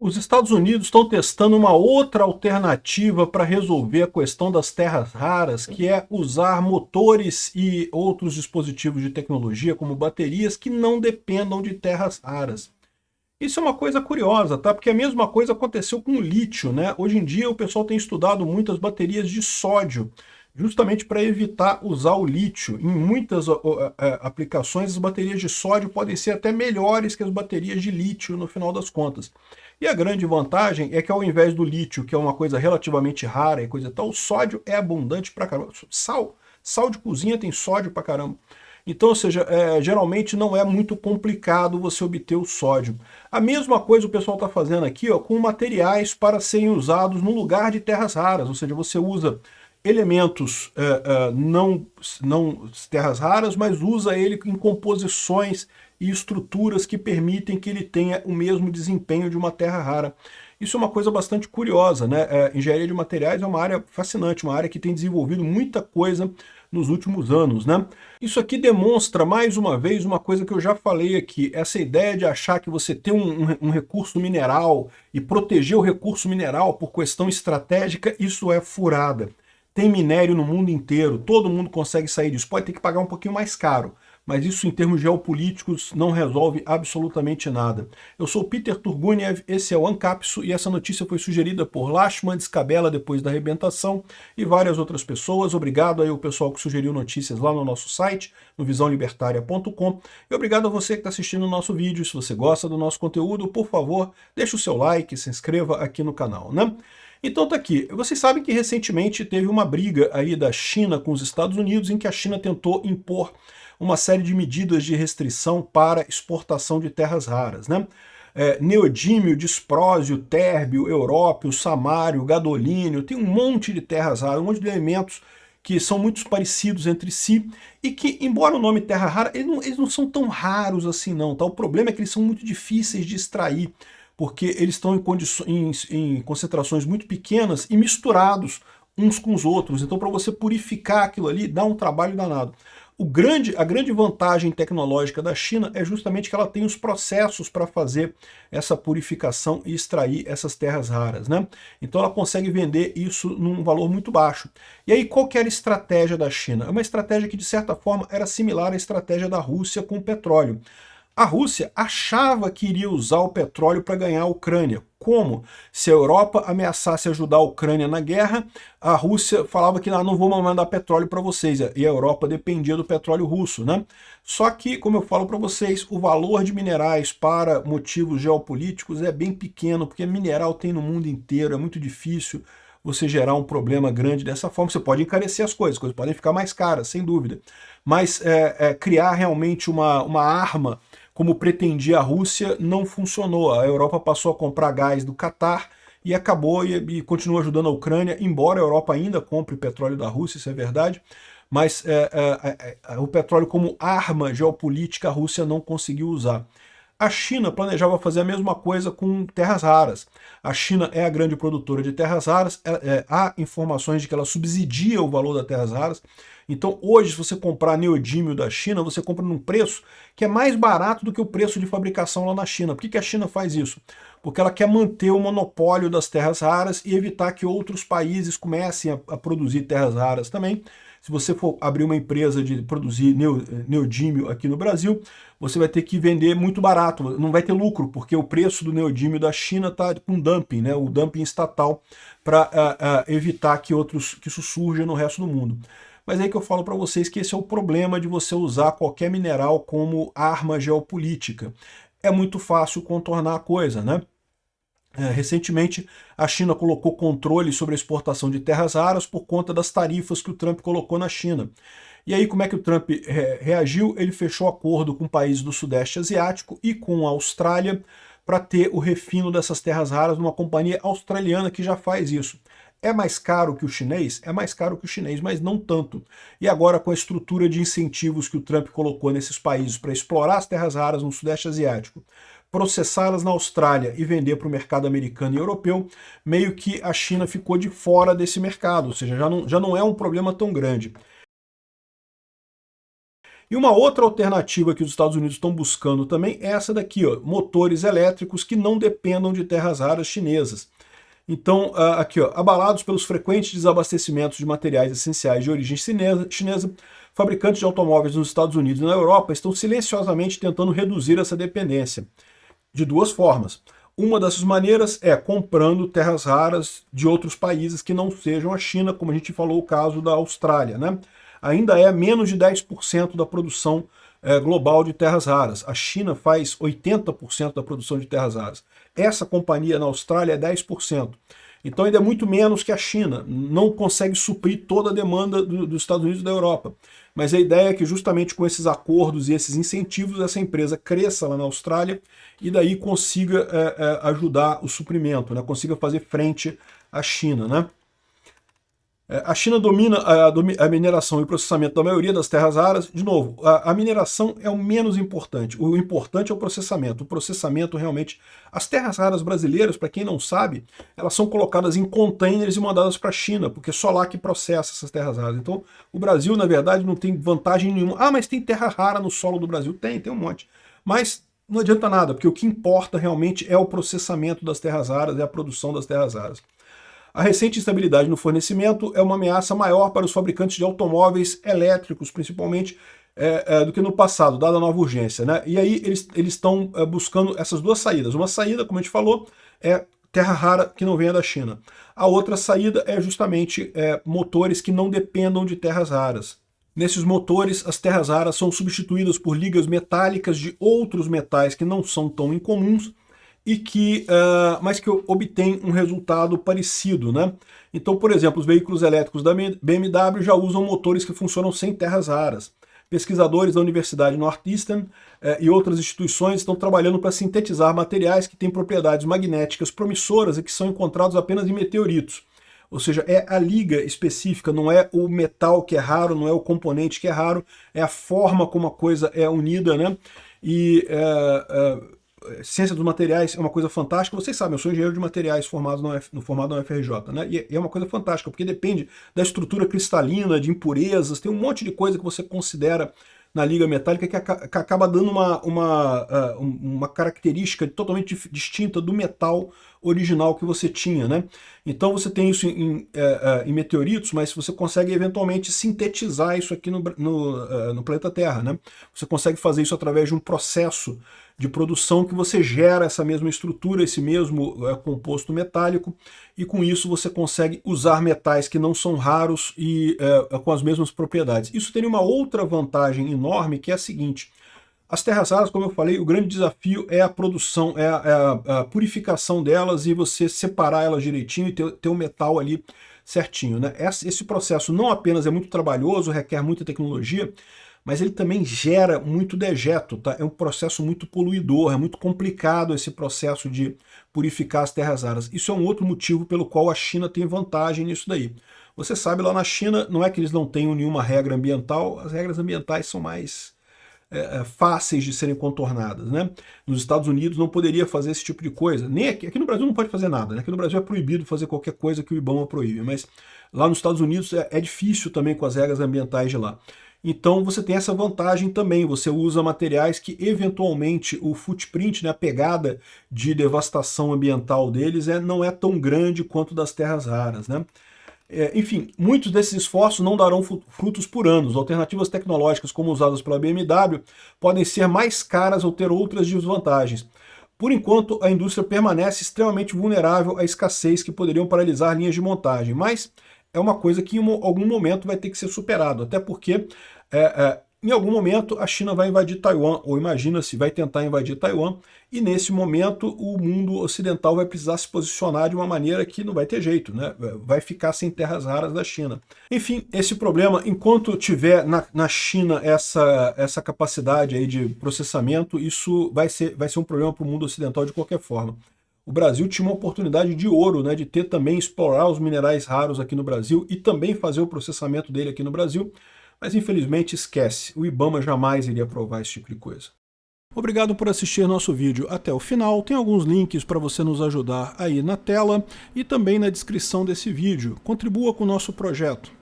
Os Estados Unidos estão testando uma outra alternativa para resolver a questão das terras raras, que é usar motores e outros dispositivos de tecnologia, como baterias, que não dependam de terras raras. Isso é uma coisa curiosa, tá? Porque a mesma coisa aconteceu com o lítio, né? Hoje em dia o pessoal tem estudado muitas baterias de sódio, justamente para evitar usar o lítio. Em muitas aplicações, as baterias de sódio podem ser até melhores que as baterias de lítio no final das contas. E a grande vantagem é que ao invés do lítio, que é uma coisa relativamente rara e coisa tal, o sódio é abundante pra caramba. Sal de cozinha tem sódio pra caramba. Então, ou seja, geralmente não é muito complicado você obter o sódio. A mesma coisa o pessoal está fazendo aqui, ó, com materiais para serem usados no lugar de terras raras, ou seja, você usa elementos não terras raras, mas usa ele em composições e estruturas que permitem que ele tenha o mesmo desempenho de uma terra rara. Isso é uma coisa bastante curiosa, né? Engenharia de materiais é uma área fascinante, uma área que tem desenvolvido muita coisa nos últimos anos, né? Isso aqui demonstra, mais uma vez, uma coisa que eu já falei aqui, essa ideia de achar que você tem um recurso mineral e proteger o recurso mineral por questão estratégica, isso é furada. Tem minério no mundo inteiro, todo mundo consegue sair disso, pode ter que pagar um pouquinho mais caro, mas isso em termos geopolíticos não resolve absolutamente nada. Eu sou o Peter Turguniev, esse é o Ancapsu e essa notícia foi sugerida por Lashman Descabela depois da arrebentação e várias outras pessoas. Obrigado aí ao pessoal que sugeriu notícias lá no nosso site, no visãolibertaria.com, e obrigado a você que está assistindo o nosso vídeo. Se você gosta do nosso conteúdo, por favor, deixe o seu like, se inscreva aqui no canal, né? Então tá aqui, vocês sabem que recentemente teve uma briga aí da China com os Estados Unidos em que a China tentou impor uma série de medidas de restrição para exportação de terras raras, né? Neodímio, disprósio, térbio, európio, samário, gadolínio, tem um monte de terras raras, um monte de elementos que são muito parecidos entre si e que, embora o nome terra rara, eles não são tão raros assim não, tá? O problema é que eles são muito difíceis de extrair, porque eles estão em concentrações muito pequenas e misturados uns com os outros. Então, para você purificar aquilo ali, dá um trabalho danado. A grande vantagem tecnológica da China é justamente que ela tem os processos para fazer essa purificação e extrair essas terras raras, né? Então ela consegue vender isso num valor muito baixo. E aí qual que era a estratégia da China? É uma estratégia que de certa forma era similar à estratégia da Rússia com o petróleo. A Rússia achava que iria usar o petróleo para ganhar a Ucrânia. Como? Se a Europa ameaçasse ajudar a Ucrânia na guerra, a Rússia falava que não vamos mandar petróleo para vocês, e a Europa dependia do petróleo russo, né? Só que, como eu falo para vocês, o valor de minerais para motivos geopolíticos é bem pequeno, porque mineral tem no mundo inteiro, é muito difícil você gerar um problema grande dessa forma. Você pode encarecer as coisas podem ficar mais caras, sem dúvida, mas criar realmente uma arma como pretendia a Rússia, não funcionou. A Europa passou a comprar gás do Catar e acabou e continua ajudando a Ucrânia, embora a Europa ainda compre petróleo da Rússia, isso é verdade, mas o petróleo como arma geopolítica a Rússia não conseguiu usar. A China planejava fazer a mesma coisa com terras raras. A China é a grande produtora de terras raras, há informações de que ela subsidia o valor das terras raras. Então hoje, se você comprar neodímio da China, você compra num preço que é mais barato do que o preço de fabricação lá na China. Por que a China faz isso? Porque ela quer manter o monopólio das terras raras e evitar que outros países comecem a produzir terras raras também. Se você for abrir uma empresa de produzir neodímio aqui no Brasil, você vai ter que vender muito barato, não vai ter lucro, porque o preço do neodímio da China está com dumping, né, o dumping estatal, para evitar que isso surja no resto do mundo. Mas é aí que eu falo para vocês que esse é o problema de você usar qualquer mineral como arma geopolítica. É muito fácil contornar a coisa, né? Recentemente, a China colocou controle sobre a exportação de terras raras por conta das tarifas que o Trump colocou na China. E aí, como é que o Trump reagiu? Ele fechou acordo com países do Sudeste Asiático e com a Austrália para ter o refino dessas terras raras numa companhia australiana que já faz isso. É mais caro que o chinês? É mais caro que o chinês, mas não tanto. E agora, com a estrutura de incentivos que o Trump colocou nesses países para explorar as terras raras no Sudeste Asiático, processá-las na Austrália e vender para o mercado americano e europeu, meio que a China ficou de fora desse mercado, ou seja, já não é um problema tão grande. E uma outra alternativa que os Estados Unidos estão buscando também é essa daqui, ó, motores elétricos que não dependam de terras raras chinesas. Então, aqui, ó, abalados pelos frequentes desabastecimentos de materiais essenciais de origem chinesa, fabricantes de automóveis nos Estados Unidos e na Europa estão silenciosamente tentando reduzir essa dependência, de duas formas. Uma dessas maneiras é comprando terras raras de outros países que não sejam a China, como a gente falou o caso da Austrália, né? Ainda é menos de 10% da produção global de terras raras. A China faz 80% da produção de terras raras. Essa companhia na Austrália é 10%. Então ainda é muito menos que a China. Não consegue suprir toda a demanda dos Estados Unidos e da Europa. Mas a ideia é que justamente com esses acordos e esses incentivos, essa empresa cresça lá na Austrália e daí consiga ajudar o suprimento, né? Consiga fazer frente à China, né? A China domina a mineração e o processamento da maioria das terras raras. De novo, a mineração é o menos importante. O importante é o processamento. O processamento realmente... As terras raras brasileiras, para quem não sabe, elas são colocadas em containers e mandadas para a China, porque é só lá que processa essas terras raras. Então, o Brasil, na verdade, não tem vantagem nenhuma. Ah, mas tem terra rara no solo do Brasil? Tem um monte. Mas não adianta nada, porque o que importa realmente é o processamento das terras raras, é a produção das terras raras. A recente instabilidade no fornecimento é uma ameaça maior para os fabricantes de automóveis elétricos, principalmente, do que no passado, dada a nova urgência, né? E aí eles estão buscando essas duas saídas. Uma saída, como a gente falou, é terra rara que não venha da China. A outra saída é justamente motores que não dependam de terras raras. Nesses motores, as terras raras são substituídas por ligas metálicas de outros metais que não são tão incomuns, mas que obtém um resultado parecido, né? Então, por exemplo, os veículos elétricos da BMW já usam motores que funcionam sem terras raras. Pesquisadores da Universidade Northeastern e outras instituições estão trabalhando para sintetizar materiais que têm propriedades magnéticas promissoras e que são encontrados apenas em meteoritos. Ou seja, é a liga específica, não é o metal que é raro, não é o componente que é raro, é a forma como a coisa é unida, né? E ciência dos materiais é uma coisa fantástica. Vocês sabem, eu sou engenheiro de materiais formado na UFRJ, né? E é uma coisa fantástica, porque depende da estrutura cristalina, de impurezas, tem um monte de coisa que você considera na liga metálica que acaba dando uma característica totalmente distinta do metal original que você tinha, né? Então você tem isso em meteoritos, mas você consegue eventualmente sintetizar isso aqui no planeta Terra, né? Você consegue fazer isso através de um processo de produção que você gera essa mesma estrutura, esse mesmo composto metálico, e com isso você consegue usar metais que não são raros e com as mesmas propriedades. Isso tem uma outra vantagem enorme, que é a seguinte: as terras raras, como eu falei, o grande desafio é a produção, é a purificação delas e você separar elas direitinho e ter o metal ali certinho, né? Esse processo não apenas é muito trabalhoso, requer muita tecnologia, mas ele também gera muito dejeto, tá? É um processo muito poluidor, é muito complicado esse processo de purificar as terras raras. Isso é um outro motivo pelo qual a China tem vantagem nisso daí. Você sabe, lá na China, não é que eles não tenham nenhuma regra ambiental, as regras ambientais são mais fáceis de serem contornadas, né? Nos Estados Unidos não poderia fazer esse tipo de coisa, nem aqui no Brasil não pode fazer nada, né? Aqui no Brasil é proibido fazer qualquer coisa que o IBAMA proíbe, mas lá nos Estados Unidos é difícil também com as regras ambientais de lá. Então você tem essa vantagem também, você usa materiais que eventualmente o footprint, né, a pegada de devastação ambiental deles não é tão grande quanto das terras raras, né? Enfim, muitos desses esforços não darão frutos por anos. Alternativas tecnológicas como usadas pela BMW podem ser mais caras ou ter outras desvantagens. Por enquanto, a indústria permanece extremamente vulnerável à escassez que poderiam paralisar linhas de montagem, mas é uma coisa que em algum momento vai ter que ser superado, até porque em algum momento a China vai invadir Taiwan, ou imagina-se, vai tentar invadir Taiwan, e nesse momento o mundo ocidental vai precisar se posicionar de uma maneira que não vai ter jeito, né? Vai ficar sem terras raras da China. Enfim, esse problema, enquanto tiver na China essa capacidade aí de processamento, isso vai ser um problema para o mundo ocidental de qualquer forma. O Brasil tinha uma oportunidade de ouro, né, de ter também, explorar os minerais raros aqui no Brasil e também fazer o processamento dele aqui no Brasil, mas infelizmente esquece, o IBAMA jamais iria aprovar esse tipo de coisa. Obrigado por assistir nosso vídeo até o final, tem alguns links para você nos ajudar aí na tela e também na descrição desse vídeo. Contribua com o nosso projeto.